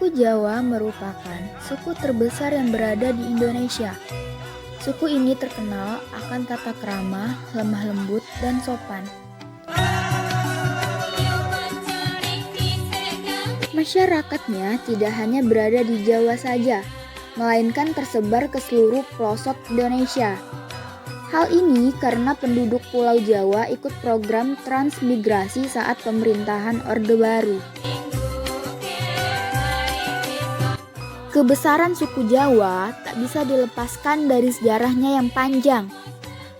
Suku Jawa merupakan suku terbesar yang berada di Indonesia. Suku ini terkenal akan tata krama, lemah lembut, dan sopan. Masyarakatnya tidak hanya berada di Jawa saja, melainkan tersebar ke seluruh pelosok Indonesia. Hal ini karena penduduk Pulau Jawa ikut program transmigrasi saat pemerintahan Orde Baru. Kebesaran suku Jawa tak bisa dilepaskan dari sejarahnya yang panjang.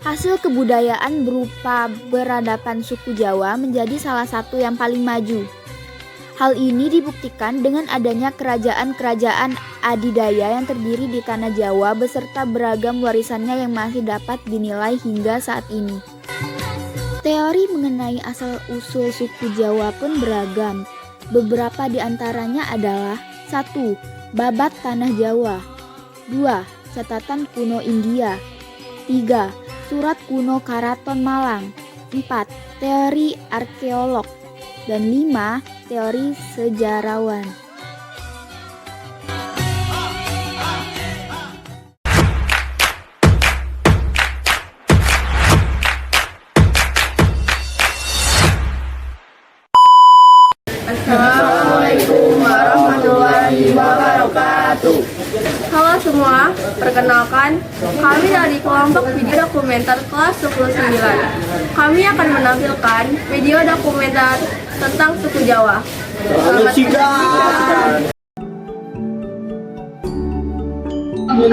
Hasil kebudayaan berupa peradaban suku Jawa menjadi salah satu yang paling maju. Hal ini dibuktikan dengan adanya kerajaan-kerajaan adidaya yang terdiri di tanah Jawa beserta beragam warisannya yang masih dapat dinilai hingga saat ini. Teori mengenai asal-usul suku Jawa pun beragam. Beberapa di antaranya adalah 1. Babat Tanah Jawa. 2. Catatan kuno India. 3. Surat kuno Karaton Malang. 4. Teori arkeolog. Dan 5. Teori sejarawan. Assalamualaikum warahmatullahi wabarakatuh. Halo semua, perkenalkan kami dari kelompok video dokumenter kelas 19. Kami akan menampilkan video dokumenter tentang suku Jawa. Selamat menyaksikan.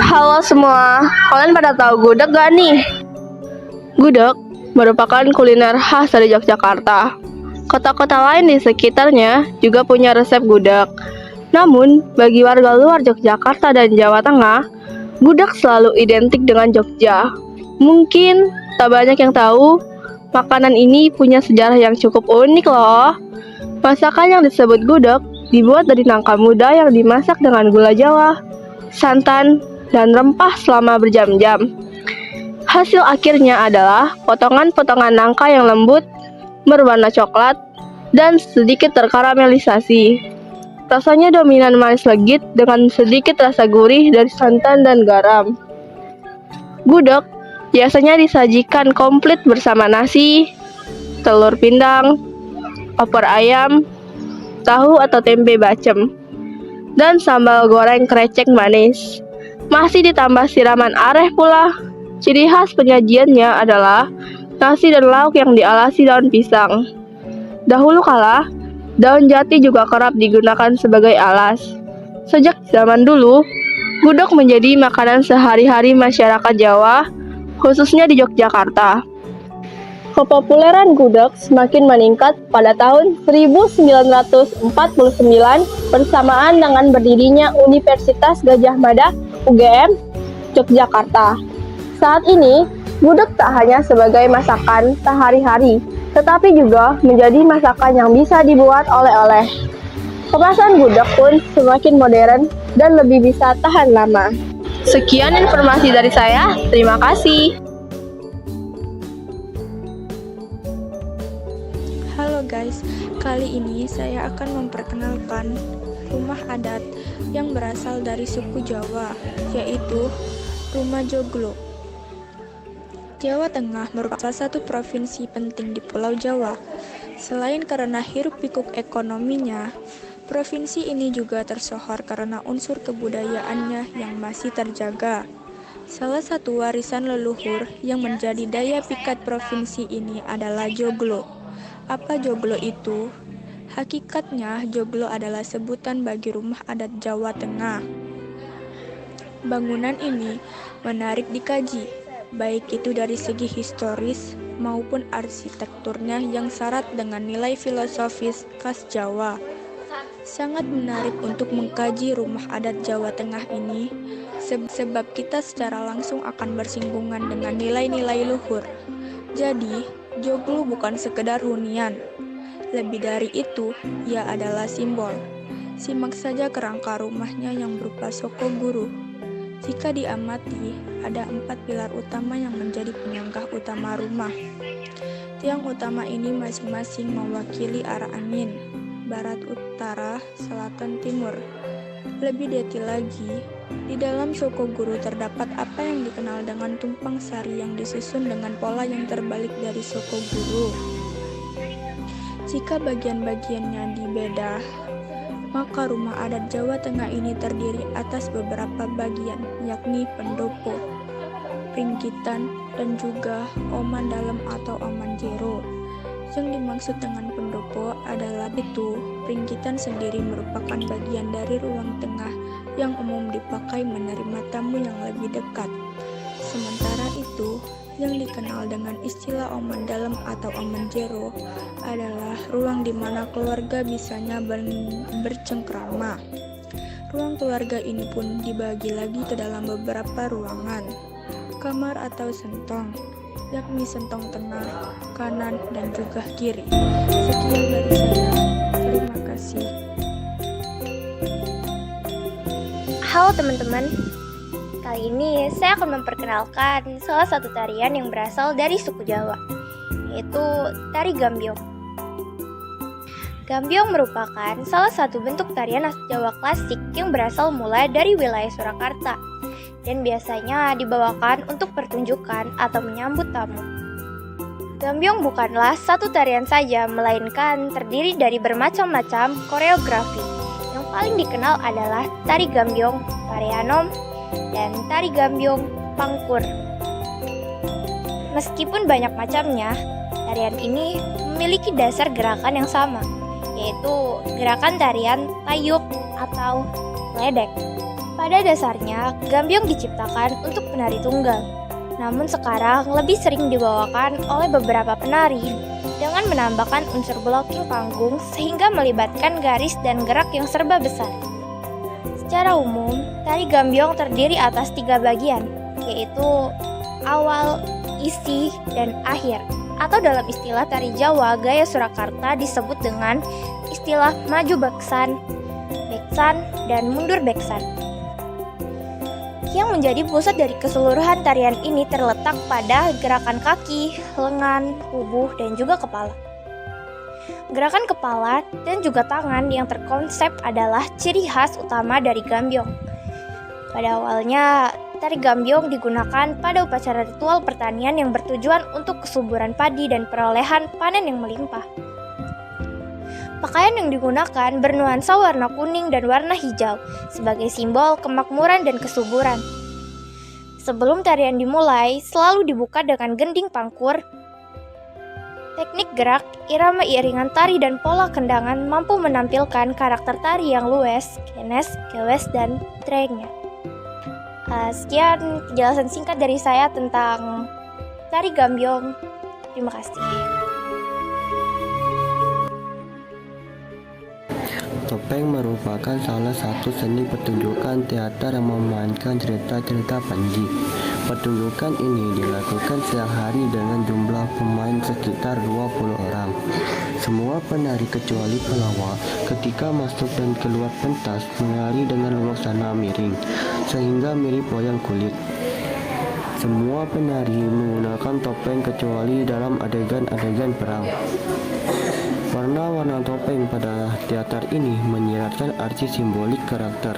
Halo semua, kalian pada tahu gudeg gak nih? Gudeg merupakan kuliner khas dari Yogyakarta. Kota-kota lain di sekitarnya juga punya resep gudeg. Namun, bagi warga luar Yogyakarta dan Jawa Tengah, gudeg selalu identik dengan Jogja. Mungkin tak banyak yang tahu, makanan ini punya sejarah yang cukup unik loh. Masakan yang disebut gudeg dibuat dari nangka muda yang dimasak dengan gula Jawa, santan, dan rempah selama berjam-jam. Hasil akhirnya adalah potongan-potongan nangka yang lembut, berwarna coklat, dan sedikit terkaramelisasi. Rasanya dominan manis legit dengan sedikit rasa gurih dari santan dan garam. Gudeg biasanya disajikan komplit bersama nasi, telur pindang, opor ayam, tahu atau tempe bacem, dan sambal goreng krecek manis. Masih ditambah siraman areh pula. Ciri khas penyajiannya adalah nasi dan lauk yang dialasi daun pisang. Dahulu kala, daun jati juga kerap digunakan sebagai alas. Sejak zaman dulu, gudeg menjadi makanan sehari-hari masyarakat Jawa, khususnya di Yogyakarta. Kepopuleran gudeg semakin meningkat pada tahun 1949 bersamaan dengan berdirinya Universitas Gadjah Mada UGM Yogyakarta. Saat ini, gudeg tak hanya sebagai masakan sehari-hari, tetapi juga menjadi masakan yang bisa dibuat oleh-oleh. Kemasan gudeg pun semakin modern dan lebih bisa tahan lama. Sekian informasi dari saya, terima kasih. Halo guys, kali ini saya akan memperkenalkan rumah adat yang berasal dari suku Jawa, yaitu Rumah Joglo. Jawa Tengah merupakan salah satu provinsi penting di Pulau Jawa. Selain karena hiruk-pikuk ekonominya, provinsi ini juga tersohor karena unsur kebudayaannya yang masih terjaga. Salah satu warisan leluhur yang menjadi daya pikat provinsi ini adalah joglo. Apa joglo itu? Hakikatnya, joglo adalah sebutan bagi rumah adat Jawa Tengah. Bangunan ini menarik dikaji, baik itu dari segi historis maupun arsitekturnya yang syarat dengan nilai filosofis khas Jawa. Sangat menarik untuk mengkaji rumah adat Jawa Tengah ini, sebab kita secara langsung akan bersinggungan dengan nilai-nilai luhur. Jadi, joglo bukan sekedar hunian. Lebih dari itu, ia adalah simbol. Simak saja kerangka rumahnya yang berupa soko guru. Jika diamati, ada 4 pilar utama yang menjadi penyanggah utama rumah. Tiang utama ini masing-masing mewakili arah angin, barat, utara, selatan, timur. Lebih detail lagi, di dalam Soko Guru terdapat apa yang dikenal dengan tumpang sari yang disusun dengan pola yang terbalik dari Soko Guru. Jika bagian-bagiannya dibeda, maka rumah adat Jawa Tengah ini terdiri atas beberapa bagian, yakni pendopo, pringkitan, dan juga oman dalam atau oman jero. Yang dimaksud dengan pendopo adalah itu, pringkitan sendiri merupakan bagian dari ruang tengah yang umum dipakai menerima tamu yang lebih dekat. Sementara itu, yang dikenal dengan istilah oman dalam atau oman jero adalah ruang di mana keluarga bisanya bercengkrama. Ruang keluarga ini pun dibagi lagi ke dalam beberapa ruangan, kamar atau sentong, yakni sentong tengah, kanan, dan juga kiri. Sekian dari saya. Terima kasih. Halo teman-teman, kali ini saya akan memperkenalkan salah satu tarian yang berasal dari suku Jawa, yaitu tari Gambyong. Gambyong merupakan salah satu bentuk tarian khas Jawa klasik yang berasal mulai dari wilayah Surakarta dan biasanya dibawakan untuk pertunjukan atau menyambut tamu. Gambyong bukanlah satu tarian saja, melainkan terdiri dari bermacam-macam koreografi. Yang paling dikenal adalah tari Gambyong Pareanom dan tari Gambyong Pangkur. Meskipun banyak macamnya, tarian ini memiliki dasar gerakan yang sama, yaitu gerakan tarian tayub atau ledek. Pada dasarnya, Gambyong diciptakan untuk penari tunggal. Namun sekarang lebih sering dibawakan oleh beberapa penari dengan menambahkan unsur blocking panggung sehingga melibatkan garis dan gerak yang serba besar. Secara umum, tari Gambyong terdiri atas 3 bagian, yaitu awal, isi, dan akhir. Atau dalam istilah tari Jawa gaya Surakarta disebut dengan istilah maju beksan, dan mundur beksan. Yang menjadi pusat dari keseluruhan tarian ini terletak pada gerakan kaki, lengan, tubuh, dan juga kepala. Gerakan kepala dan juga tangan yang terkonsep adalah ciri khas utama dari Gambyong. Pada awalnya, tari Gambyong digunakan pada upacara ritual pertanian yang bertujuan untuk kesuburan padi dan perolehan panen yang melimpah. Pakaian yang digunakan bernuansa warna kuning dan warna hijau sebagai simbol kemakmuran dan kesuburan. Sebelum tarian dimulai, selalu dibuka dengan gending pangkur. Teknik gerak, irama iringan tari dan pola kendangan mampu menampilkan karakter tari yang luwes, kenes, gewes, dan trengnya. Sekian penjelasan singkat dari saya tentang tari Gambyong. Terima kasih. Topeng merupakan salah satu seni pertunjukan teater yang memainkan cerita-cerita Panji. Pertunjukan ini dilakukan setiap hari dengan jumlah pemain sekitar 20 orang. Semua penari kecuali pelawak ketika masuk dan keluar pentas menari dengan luaksana miring, sehingga mirip wayang kulit. Semua penari menggunakan topeng kecuali dalam adegan-adegan perang. Warna-warna topeng pada teater ini menyiratkan arti simbolik karakter.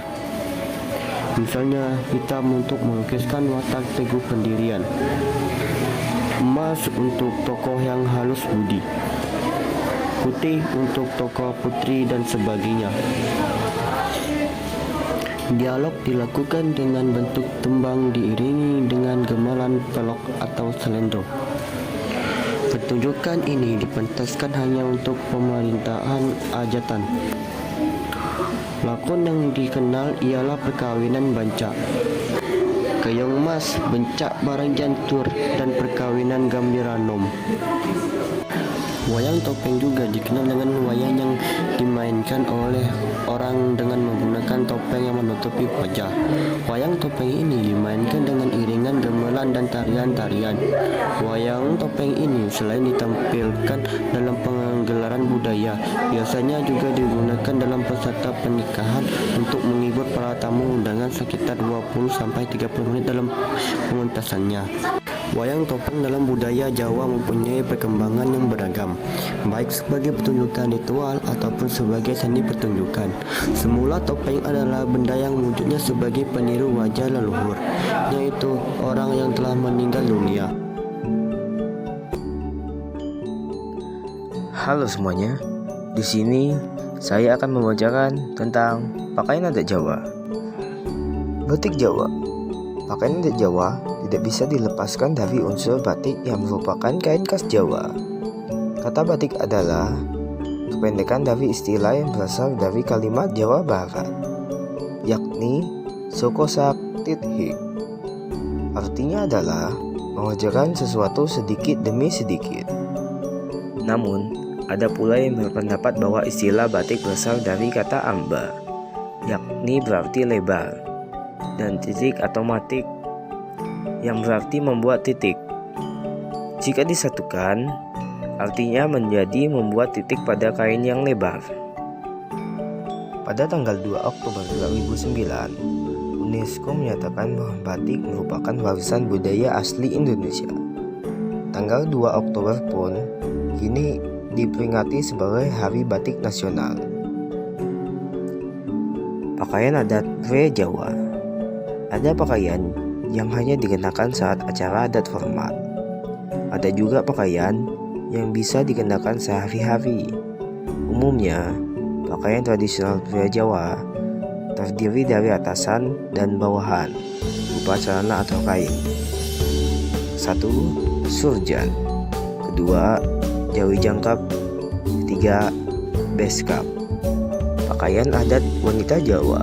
Misalnya, hitam untuk melukiskan watak teguh pendirian, emas untuk tokoh yang halus budi, putih untuk tokoh putri dan sebagainya. Dialog dilakukan dengan bentuk tembang diiringi dengan gemelan pelok atau selendro. Pertunjukan ini dipentaskan hanya untuk pemerintahan ajatan. Lakon yang dikenal ialah perkawinan Bancak, Keong Mas, Bencak Barang Jantur, dan perkawinan Gambiranom. Wayang topeng juga dikenal dengan wayang yang dimainkan oleh orang dengan menggunakan topeng yang menutupi wajah. Wayang topeng ini dimainkan dengan iringan gamelan dan tarian-tarian. Wayang topeng ini selain ditampilkan dalam penggelaran budaya, biasanya juga digunakan dalam peserta pernikahan untuk menghibur para tamu undangan sekitar 20-30 menit dalam pementasannya. Wayang topeng dalam budaya Jawa mempunyai perkembangan yang beragam, baik sebagai pertunjukan ritual ataupun sebagai seni pertunjukan. Semula topeng adalah benda yang wujudnya sebagai peniru wajah leluhur, yaitu orang yang telah meninggal dunia. Halo semuanya, di sini saya akan membacakan tentang pakaian adat Jawa. Batik Jawa. Pakaian adat Jawa tidak bisa dilepaskan dari unsur batik yang merupakan kain khas Jawa. Kata batik adalah kependekan dari istilah yang berasal dari kalimat Jawa Barat, yakni Sokosak Tithik. Artinya adalah mengerjakan sesuatu sedikit demi sedikit. Namun, ada pula yang berpendapat bahwa istilah batik berasal dari kata amba, yakni berarti lebar, dan titik atau matik yang berarti membuat titik. Jika disatukan, artinya menjadi membuat titik pada kain yang lebar. Pada tanggal 2 Oktober 2009, UNESCO menyatakan bahwa batik merupakan warisan budaya asli Indonesia. Tanggal 2 Oktober pun kini diperingati sebagai Hari Batik Nasional. Pakaian adat budaya Jawa. Ada pakaian yang hanya dikenakan saat acara adat formal. Ada juga pakaian yang bisa dikenakan sehari-hari. Umumnya, pakaian tradisional budaya Jawa terdiri dari atasan dan bawahan berupa celana atau kain. 1. Surjan. 2. Jawi jangkap. 3. Beskap. Pakaian adat wanita Jawa.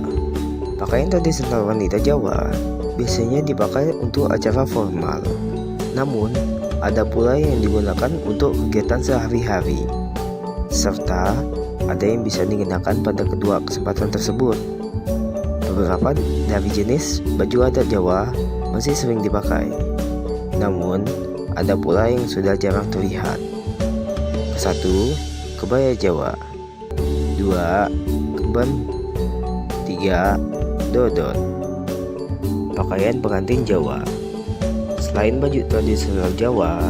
Pakaian tradisional wanita Jawa biasanya dipakai untuk acara formal. Namun, ada pula yang digunakan untuk kegiatan sehari-hari. Serta ada yang bisa digunakan pada kedua kesempatan tersebut. Beberapa dari jenis baju adat Jawa masih sering dipakai. Namun, ada pula yang sudah jarang terlihat. 1. Kebaya Jawa. 2. Kemben. 3. Dodot. Pakaian pengantin Jawa. Selain baju tradisional Jawa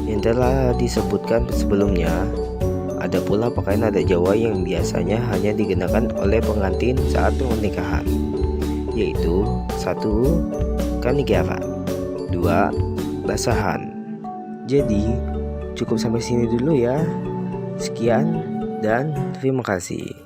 yang telah disebutkan sebelumnya, ada pula pakaian adat Jawa yang biasanya hanya dikenakan oleh pengantin saat pernikahan, yaitu 1. Kanigaran. 2. Basahan. Jadi, cukup sampai sini dulu ya. Sekian dan terima kasih.